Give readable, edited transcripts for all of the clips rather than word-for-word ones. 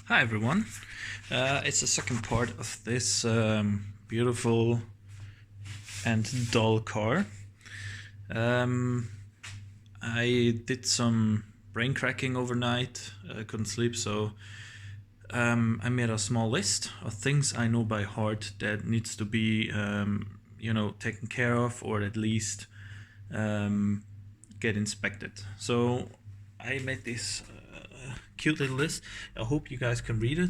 Hi everyone, it's the second part of this beautiful and dull car. I did some brain cracking overnight, couldn't sleep, so I made a small list of things I know by heart that needs to be taken care of, or at least get inspected. So I made this cute little list. I hope you guys can read it.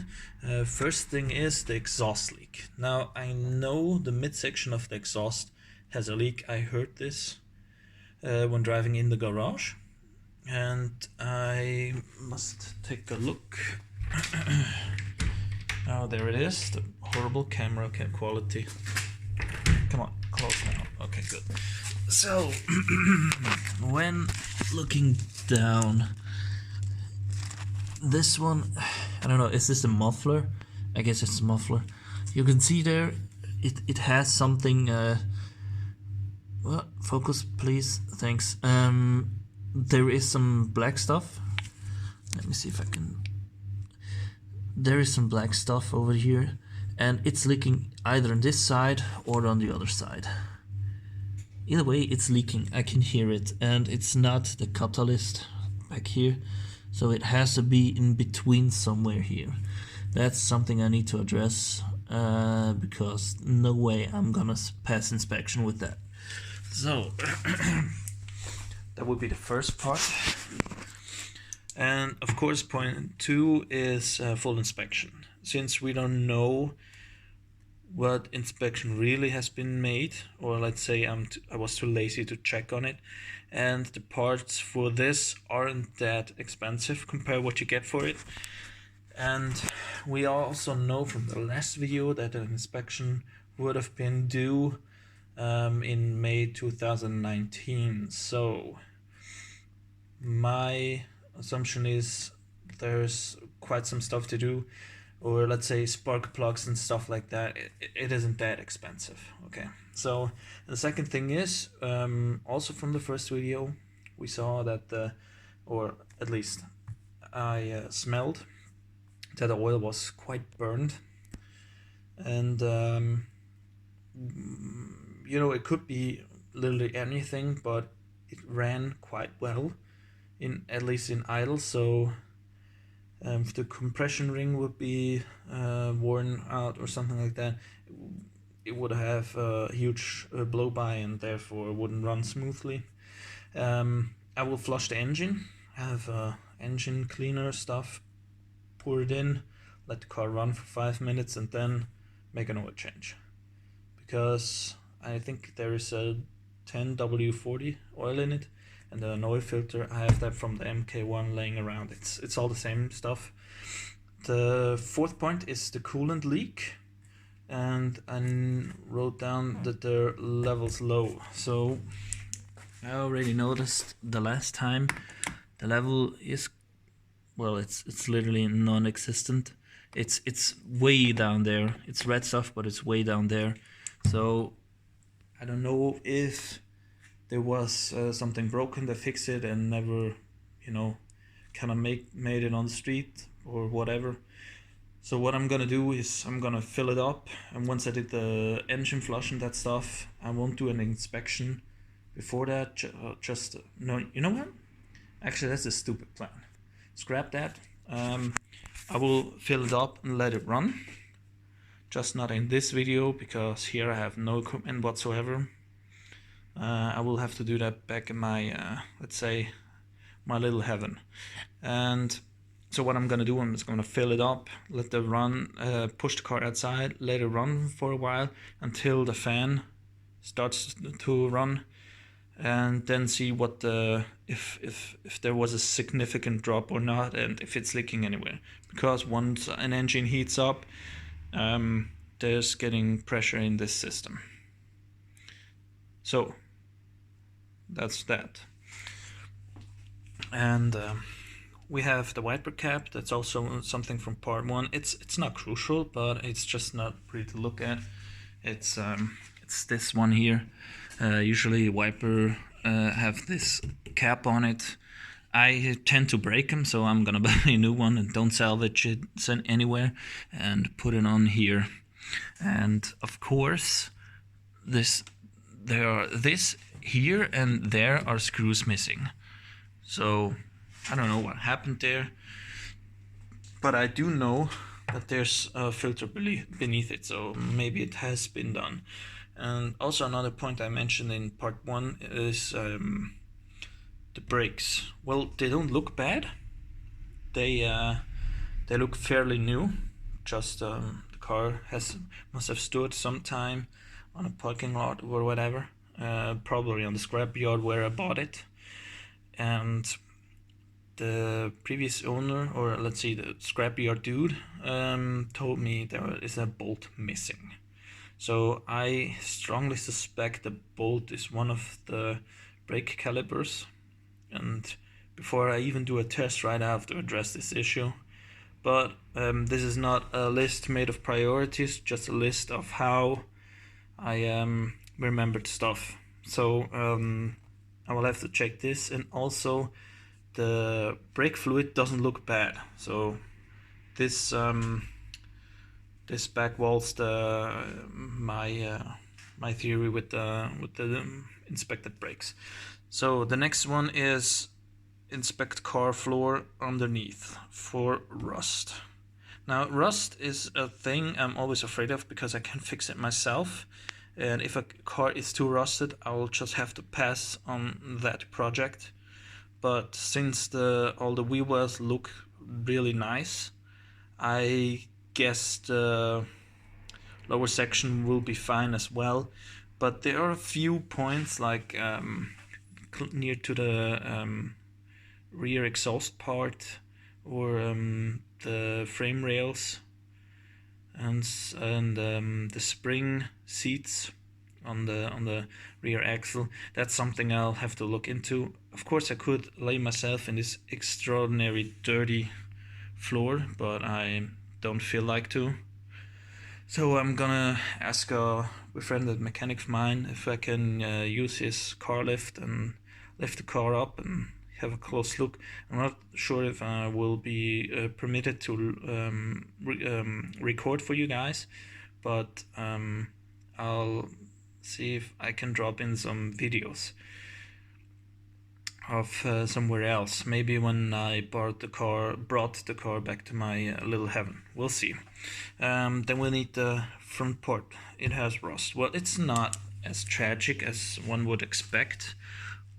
First thing is the exhaust leak. Now I know the midsection of the exhaust has a leak. I heard this when driving in the garage, and I must take a look. Oh, there it is, the horrible camera quality. Come on, close now. Okay, good. So, when looking down, this one, I don't know, is this a muffler? I guess it's a muffler. You can see there, it has something, well, focus please, thanks. There is some black stuff. Let me see if I can. There is some black stuff over here, and it's leaking either on this side or on the other side. Either way, it's leaking. I can hear it, and it's not the catalyst back here, so it has to be in between somewhere here. That's something I need to address, because no way I'm gonna pass inspection with that. So that would be the first part. And of course, point 2 is full inspection. Since we don't know what inspection really has been made, or let's say I was too lazy to check on it, and the parts for this aren't that expensive compared what you get for it. And we also know from the last video that an inspection would have been due in May 2019. So my assumption is there's quite some stuff to do, or let's say spark plugs and stuff like that. It isn't that expensive. Okay, so the second thing is also from the first video we saw that or at least I smelled that the oil was quite burned, and it could be literally anything, but it ran quite well, at least in idle. So if the compression ring would be worn out or something like that, it would have a huge blow by and therefore wouldn't run smoothly. I will flush the engine, have engine cleaner stuff, pour it in, let the car run for 5 minutes, and then make an oil change, because I think there is a 10W40 oil in it, and an oil filter. I have that from the MK1 laying around. It's all the same stuff. The fourth point is the coolant leak, and I wrote down that the level's low. So I already noticed the last time the level is, well, it's literally non-existent. It's way down there. It's red stuff, but it's way down there. So I don't know if there was something broken, they fixed it and never, kind of made it on the street or whatever. So what I'm gonna do is I'm gonna fill it up, and once I did the engine flush and that stuff, I won't do an inspection before that. No, you know what? Actually, that's a stupid plan. Scrap that. I will fill it up and let it run. Just not in this video, because here I have no equipment whatsoever. I will have to do that back in my, let's say, my little heaven. And so what I'm gonna do, I'm just gonna fill it up, let it run, push the car outside, let it run for a while until the fan starts to run, and then see what if there was a significant drop or not, and if it's leaking anywhere. Because once an engine heats up, there's getting pressure in this system. So that's that. And we have the wiper cap. That's also something from part 1. It's not crucial, but it's just not pretty to look at. It's this one here. Usually wiper have this cap on it. I tend to break them, so I'm gonna buy a new one and don't salvage it anywhere and put it on here. And of course, this here and there are screws missing. So I don't know what happened there, but I do know that there's a filter beneath it, so maybe it has been done. And also another point I mentioned in part 1 is the brakes. Well, they don't look bad. They look fairly new. Just the car must have stood some time on a parking lot or whatever. Probably on the scrapyard where I bought it. And the previous owner, or let's say the scrapyard dude, told me there is a bolt missing. So I strongly suspect the bolt is one of the brake calipers. And before I even do a test ride, I have to address this issue. But this is not a list made of priorities, just a list of how I remembered stuff. So I will have to check this, and also the brake fluid doesn't look bad. So this this backwalls my theory with the inspected brakes. So the next one is inspect car floor underneath for rust. Now rust is a thing I'm always afraid of because I can't fix it myself, and if a car is too rusted I'll just have to pass on that project. But since all the wheel wells look really nice, I guess the lower section will be fine as well. But there are a few points like near to the rear exhaust part, or the frame rails, and the spring seats on the rear axle. That's something I'll have to look into. Of course, I could lay myself in this extraordinary dirty floor, but I don't feel like to. So I'm gonna ask a befriended mechanic of mine if I can use his car lift and lift the car up and have a close look. I'm not sure if I will be permitted to record for you guys, but I'll see if I can drop in some videos of somewhere else. Maybe when I brought the car back to my little heaven. We'll see. Then we'll need the front part. It has rust. Well, it's not as tragic as one would expect,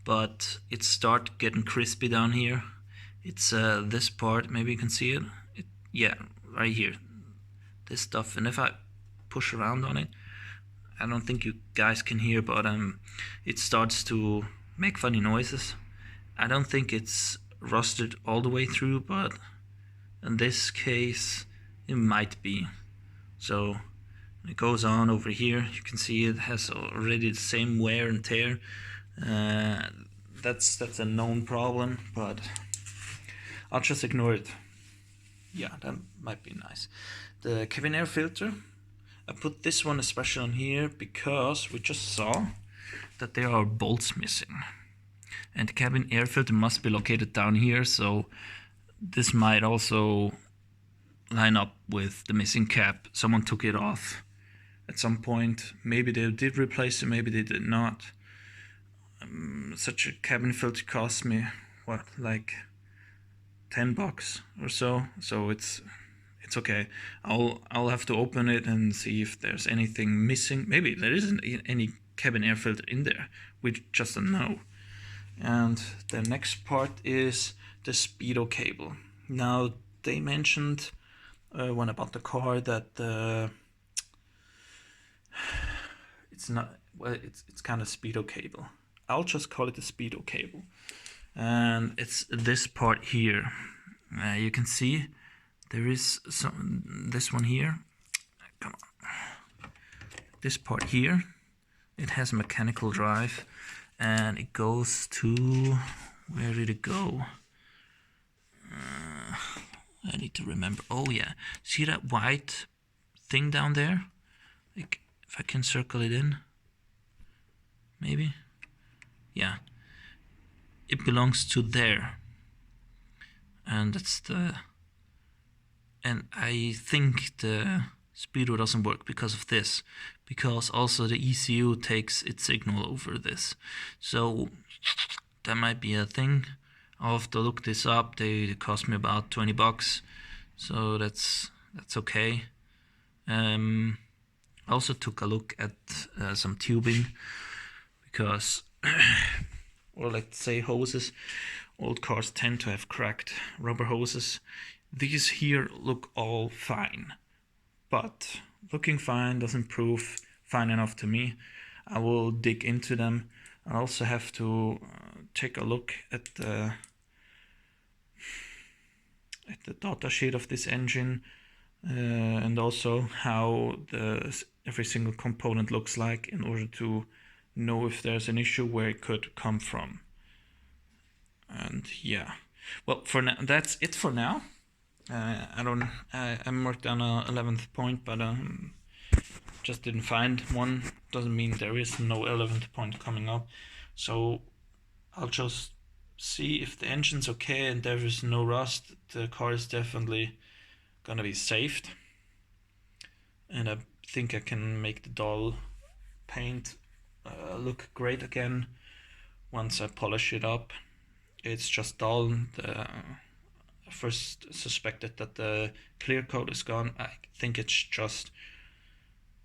but it starts getting crispy down here. It's this part. Maybe you can see it. Yeah, right here. This stuff. And if I push around on it, I don't think you guys can hear, but it starts to make funny noises. I don't think it's rusted all the way through, but in this case it might be. So it goes on over here. You can see it has already the same wear and tear. That's a known problem, but I'll just ignore it. Yeah, that might be nice. The cabin air filter, I put this one especially on here because we just saw that there are bolts missing. And the cabin air filter must be located down here, so this might also line up with the missing cap. Someone took it off at some point. Maybe they did replace it, maybe they did not. Such a cabin filter cost me, what, like $10 or so. So it's okay. I'll have to open it and see if there's anything missing. Maybe there isn't any cabin air filter in there. We just don't know. And the next part is the speedo cable. Now they mentioned when I bought the car that it's not, well, it's kind of speedo cable. I'll just call it the speedo cable, and it's this part here. You can see there is this one here. Come on, this part here. It has a mechanical drive. And it goes to, where did it go? I need to remember. Oh yeah, see that white thing down there? Like, if I can circle it in, maybe? Yeah, it belongs to there. and I think the speedo doesn't work because of this, because also the ECU takes its signal over this. So that might be a thing. I'll have to look this up. They cost me about $20, so that's okay. I also took a look at some tubing, because or let's say hoses. Old cars tend to have cracked rubber hoses. These here look all fine, but looking fine doesn't prove fine enough to me. I will dig into them. I also have to take a look at the data sheet of this engine, and also how every single component looks like, in order to know if there's an issue, where it could come from. And yeah, well, for now, that's it for now. I marked on a 11th point, but just didn't find one. Doesn't mean there is no 11th point coming up. So I'll just see if the engine's okay and there is no rust. The car is definitely gonna be saved, and I think I can make the dull paint look great again once I polish it up. It's just dull. I first suspected that the clear coat is gone. I think it's just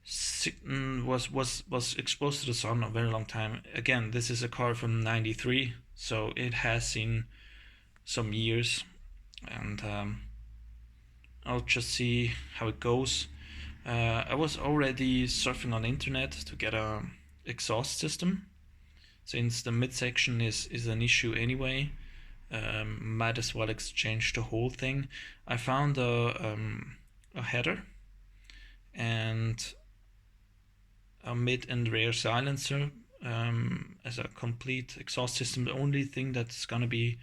was exposed to the sun a very long time. Again, this is a car from '93, so it has seen some years, and I'll just see how it goes. I was already surfing on the internet to get a exhaust system, since the midsection is an issue anyway. Might as well exchange the whole thing. I found a header and a mid and rear silencer as a complete exhaust system. The only thing that's gonna be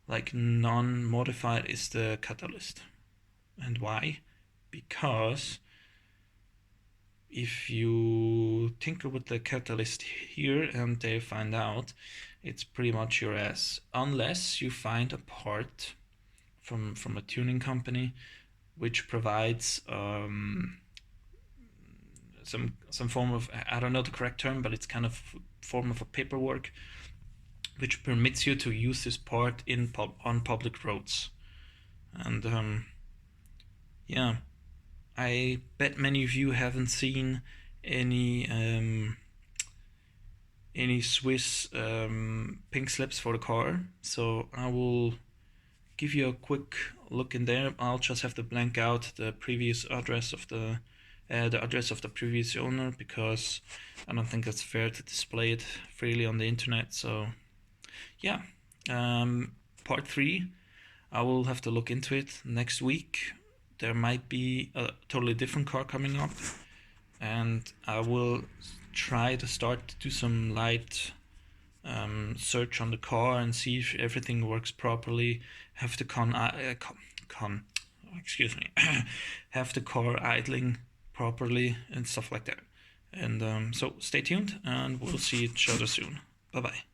like non-modified is the catalyst. And why? Because if you tinker with the catalyst here and they find out, it's pretty much your ass, unless you find a part from a tuning company which provides some form of, I don't know the correct term, but it's kind of form of a paperwork which permits you to use this part on public roads. And yeah, I bet many of you haven't seen any Swiss pink slips for the car, so I will give you a quick look in there. I'll just have to blank out the previous address of the address of the previous owner, because I don't think it's fair to display it freely on the internet. So yeah, part 3, I will have to look into it next week. There might be a totally different car coming up, and I will try to start to do some light search on the car and see if everything works properly. Have the have the car idling properly and stuff like that. And so stay tuned, and we'll see each other soon. Bye bye.